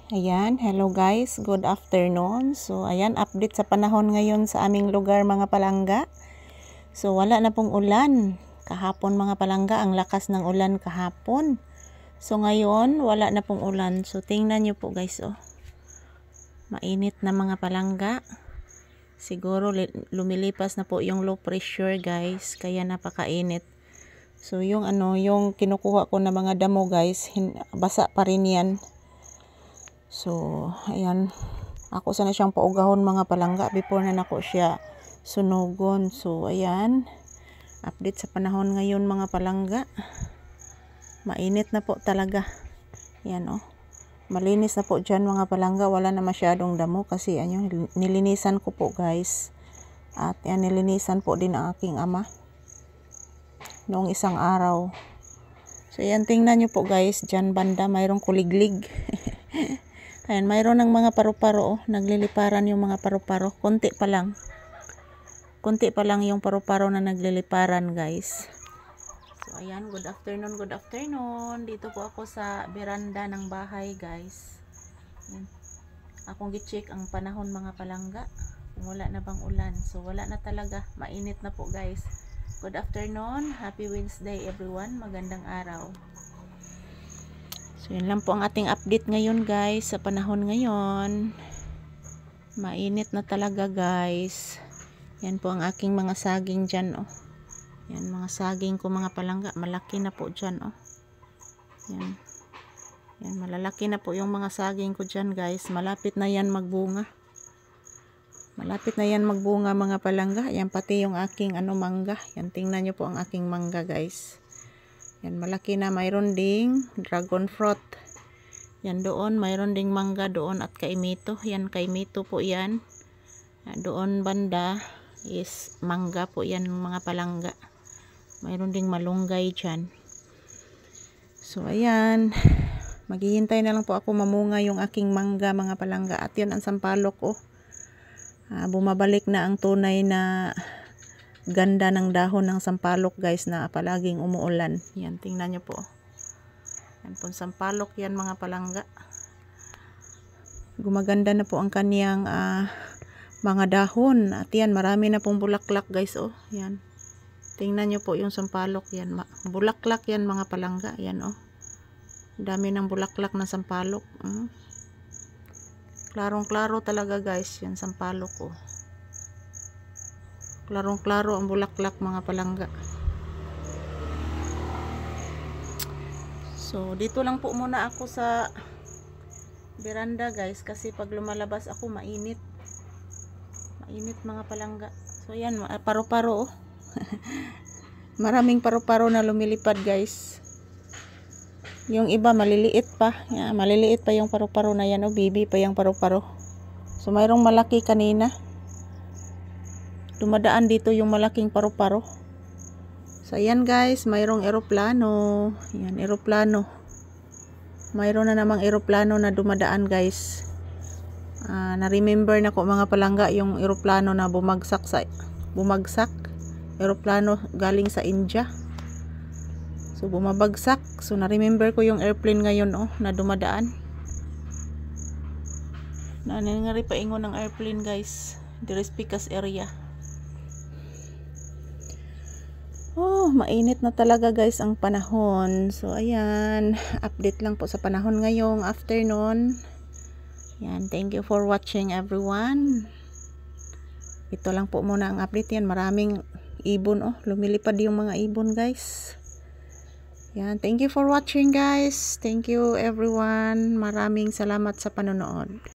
Ayan, hello guys, good afternoon. So ayan, update sa panahon ngayon sa aming lugar mga palangga. So wala na pong ulan. Kahapon mga palangga, ang lakas ng ulan kahapon. So ngayon, wala na pong ulan. So tingnan nyo po guys, oh. Mainit na mga palangga. Siguro lumilipas na po yung low pressure guys, kaya napakainit. So yung yung kinukuha ko na mga damo guys, basa pa rin yan. So, ayan. Ako sana siyang paugahon mga palangga before na nako siya sunugon. So, ayan. Update sa panahon ngayon mga palangga. Mainit na po talaga. Ayan oh. Malinis na po dyan mga palangga. Wala na masyadong damo kasi nilinisan ko po guys. At yan, nilinisan po din ang aking ama noong isang araw. So, ayan. Tingnan nyo po guys. Dyan banda mayroong kuliglig. Ayan, mayroon ng mga paru-paro, oh. Nagliliparan yung mga paru-paro. Konti pa lang. Konti pa lang yung paru-paro na nagliliparan, guys. So, ayan, good afternoon, good afternoon. Dito po ako sa beranda ng bahay, guys. Ayan. Akong gi-check ang panahon mga palangga. Kung wala na bang ulan. So, wala na talaga. Mainit na po, guys. Good afternoon. Happy Wednesday, everyone. Magandang araw. So, yun lang po ang ating update ngayon guys, sa panahon ngayon. Mainit na talaga guys. Yan po ang aking mga saging dyan, oh. Yan, mga saging ko mga palangga. Malaki na po dyan, oh. Yan. Yan, malalaki na po yung mga saging ko dyan guys. Malapit na yan magbunga. Malapit na yan magbunga mga palangga. Yan, pati yung aking mangga. Yan, tingnan nyo po ang aking mangga guys. Yan, malaki na. Mayroon ding dragon fruit. Yan doon. Mayroon ding mangga doon at kaimito. Yan, kaimito po yan. Doon banda is mangga po yan mga palangga. Mayroon ding malunggay dyan. So, ayan. Maghihintay na lang po ako mamunga yung aking mangga mga palangga. At yun ang sampalok, oh. Bumabalik na ang tunay na ganda ng dahon ng sampalok guys na palaging umuulan. Yan, tingnan nyo po. Yan po, sampalok yan mga palangga. Gumaganda na po ang kaniyang mga dahon. At yan, marami na pong bulaklak guys, oh. Yan. Tingnan nyo po yung sampalok yan. Bulaklak yan mga palangga. Yan, oh. Dami ng bulaklak na sampalok. Klarong-klaro talaga guys. Yan, sampalok, oh. Klarong-klaro ang bulaklak mga palangga. So, dito lang po muna ako sa beranda guys. Kasi pag lumalabas ako, mainit. Mainit mga palangga. So, yan. Paro-paro, oh. Maraming paro-paro na lumilipad guys. Yung iba, maliliit pa. Yan, maliliit pa yung paro-paro na yan. Oh, baby pa yung paro-paro. So, mayroong malaki kanina. Dumadaan dito yung malaking paru-paro. So, ayan guys, mayroong eroplano. Ayan, eroplano. Mayroon na namang eroplano na dumadaan guys. Na-remember na ko mga palangga yung eroplano na bumagsak. Eroplano galing sa India. So, bumabagsak. So, na-remember ko yung airplane ngayon, oh, na dumadaan. Nangyari pa ingon ng airplane guys. Dire Picas area. Oh, mainit na talaga guys ang panahon. So, ayan. Update lang po sa panahon ngayong afternoon. Yan. Thank you for watching everyone. Ito lang po muna ang update yan. Maraming ibon, oh. Lumilipad yung mga ibon guys. Yan. Thank you for watching guys. Thank you everyone. Maraming salamat sa panonood.